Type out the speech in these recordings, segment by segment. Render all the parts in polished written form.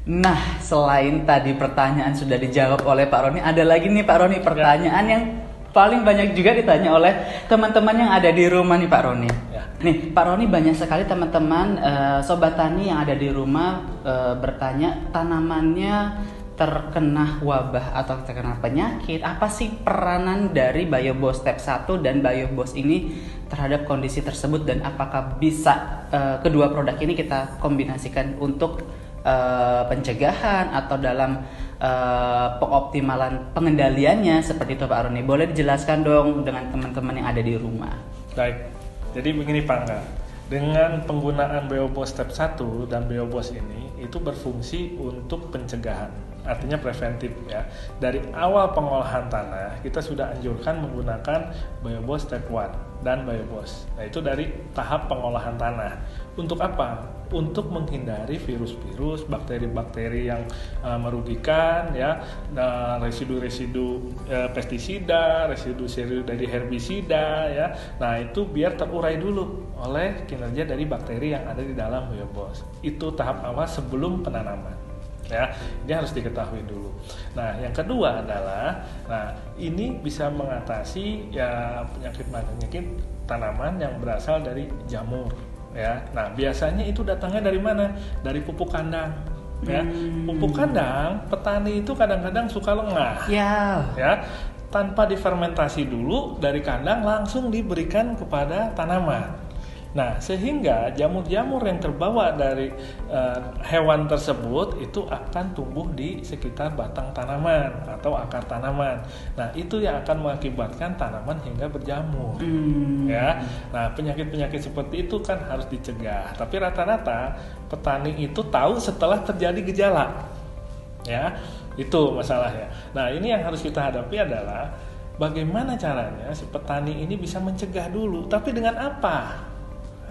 Nah, selain tadi pertanyaan sudah dijawab oleh Pak Roni, ada lagi nih Pak Roni pertanyaan yang paling banyak juga ditanya oleh teman-teman yang ada di rumah nih Pak Roni. Ya. Nih Pak Roni, banyak sekali teman-teman sobat tani yang ada di rumah bertanya, tanamannya terkena wabah atau terkena penyakit, apa sih peranan dari Biobos Step 1 dan Biobos ini terhadap kondisi tersebut, dan apakah bisa kedua produk ini kita kombinasikan untuk pencegahan atau dalam pengoptimalan pengendaliannya seperti itu Pak Roni. Boleh dijelaskan dong dengan teman-teman yang ada di rumah. Baik, jadi begini Pak Angga, dengan penggunaan Biobos Step 1 dan Biobos ini itu berfungsi untuk pencegahan, artinya preventif ya. Dari awal pengolahan tanah kita sudah anjurkan menggunakan Biobos Step 1 dan Biobos. Nah itu dari tahap pengolahan tanah. Untuk apa? Untuk menghindari virus-virus, bakteri-bakteri yang merugikan ya, residu-residu pestisida, residu-residu dari herbisida ya. Nah itu biar terurai dulu oleh kinerja dari bakteri yang ada di dalam Biobos. Itu tahap awal sebelum penanaman. Ya, ini harus diketahui dulu. Nah, yang kedua adalah, nah ini bisa mengatasi ya penyakit tanaman yang berasal dari jamur. Ya, nah biasanya itu datangnya dari mana? Dari pupuk kandang. Ya, pupuk kandang petani itu kadang-kadang suka lengah. Ya, tanpa difermentasi dulu dari kandang langsung diberikan kepada tanaman. Nah, sehingga jamur-jamur yang terbawa dari hewan tersebut itu akan tumbuh di sekitar batang tanaman atau akar tanaman. Nah, itu yang akan mengakibatkan tanaman hingga berjamur. Ya. Nah, penyakit-penyakit seperti itu kan harus dicegah. Tapi rata-rata petani itu tahu setelah terjadi gejala. Ya, itu masalahnya. Nah, ini yang harus kita hadapi adalah bagaimana caranya si petani ini bisa mencegah dulu. Tapi dengan apa?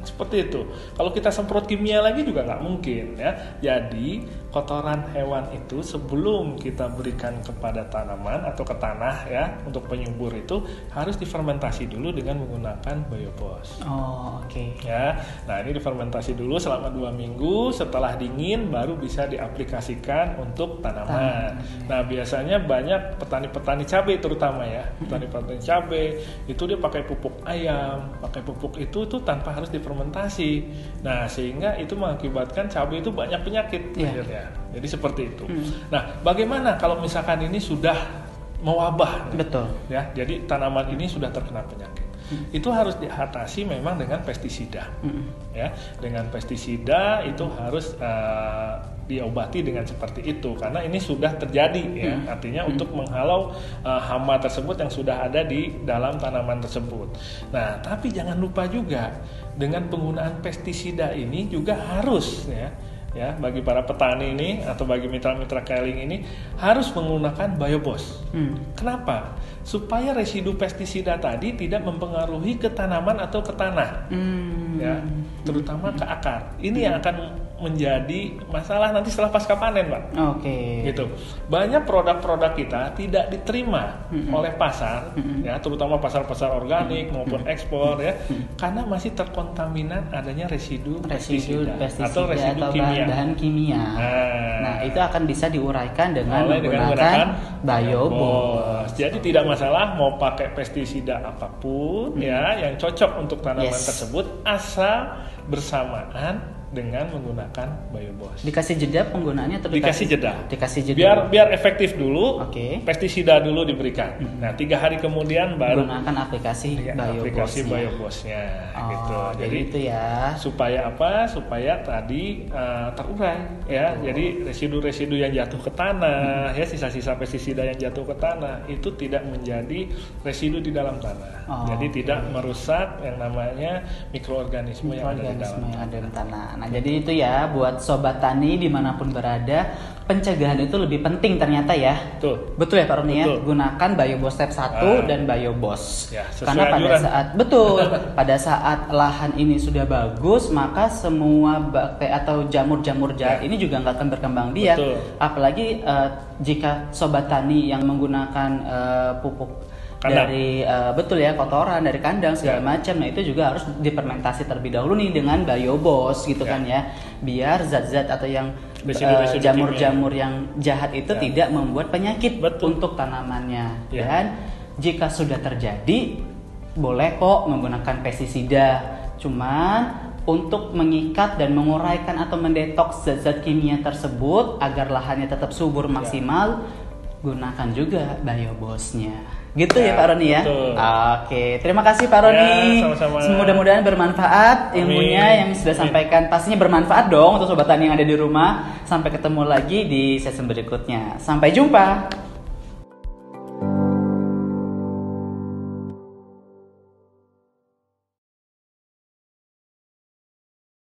Seperti itu. Kalau kita semprot kimia lagi juga nggak mungkin ya. Jadi kotoran hewan itu sebelum kita berikan kepada tanaman atau ke tanah ya untuk penyubur itu harus difermentasi dulu dengan menggunakan Biobos. Oh, oke. Ya. Nah, ini difermentasi dulu selama 2 minggu, setelah dingin baru bisa diaplikasikan untuk tanaman. Nah, biasanya banyak petani-petani cabai terutama ya. Petani-petani cabai itu dia pakai pupuk ayam, pakai pupuk itu tanpa harus difermentasi. Nah, sehingga itu mengakibatkan cabai itu banyak penyakit akhirnya. Jadi seperti itu. Nah, bagaimana kalau misalkan ini sudah mewabah? Betul. Ya, jadi tanaman ini sudah terkena penyakit. Itu harus diatasi memang dengan pestisida. Ya, dengan pestisida itu harus diobati dengan seperti itu karena ini sudah terjadi ya. Artinya untuk menghalau hama tersebut yang sudah ada di dalam tanaman tersebut. Nah, tapi jangan lupa juga dengan penggunaan pestisida ini juga harus ya bagi para petani ini atau bagi mitra-mitra Keling ini harus menggunakan Biobos. Kenapa? Supaya residu pestisida tadi tidak mempengaruhi ke tanaman atau ke tanah. Ya, terutama ke akar. Ini yang akan menjadi masalah nanti setelah pasca panen, Pak. Oke. Gitu. Banyak produk-produk kita tidak diterima oleh pasar, ya, terutama pasar-pasar organik maupun ekspor ya, karena masih terkontaminan adanya residu pestisida atau residu kimia. Bahan kimia. Nah, itu akan bisa diuraikan dengan menggunakan Biobos. Jadi tidak masalah mau pakai pestisida apapun ya yang cocok untuk tanaman tersebut asal bersamaan dengan menggunakan Biobos. Dikasih jeda penggunaannya atau dikasih jeda? Dikasih jeda. Biar efektif dulu. Pestisida dulu diberikan. Nah, 3 hari kemudian baru gunakan aplikasi Biobosnya gitu. Jadi itu ya. Supaya apa? Supaya tadi terurai ya. Jadi residu-residu yang jatuh ke tanah ya, sisa-sisa pestisida yang jatuh ke tanah itu tidak menjadi residu di dalam tanah. Jadi tidak merusak yang namanya mikroorganisme yang ada di dalam tanah. Nah, jadi itu ya buat sobat tani dimanapun berada, pencegahan itu lebih penting ternyata ya. Betul ya Pak Roni ya. Gunakan Biobos Step 1 dan Biobos. Ya, karena pada saat lahan ini sudah bagus, maka semua bakteri atau jamur-jamur jahat ini juga nggak akan berkembang biak. Apalagi jika sobat tani yang menggunakan pupuk dari kotoran dari kandang segala macam. Nah, itu juga harus difermentasi terlebih dahulu nih dengan Biobos gitu kan ya, biar zat-zat atau yang Residu-residu jamur-jamur yang jahat itu Ya. tidak membuat penyakit Betul. untuk tanamannya. Ya. Dan jika sudah terjadi, boleh kok menggunakan pestisida. Cuman untuk mengikat dan menguraikan atau mendetoks zat-zat kimia tersebut agar lahannya tetap subur maksimal, gunakan juga biobosnya. Gitu ya, Ya, Pak Roni ya. betul. Oke, terima kasih Pak Roni. Ya, sama-sama. Mudah-mudahan bermanfaat ilmunya Amin. yang sudah Amin. sampaikan. Pastinya bermanfaat dong untuk sobat tani yang ada di rumah. Sampai ketemu lagi di sesi berikutnya. Sampai jumpa.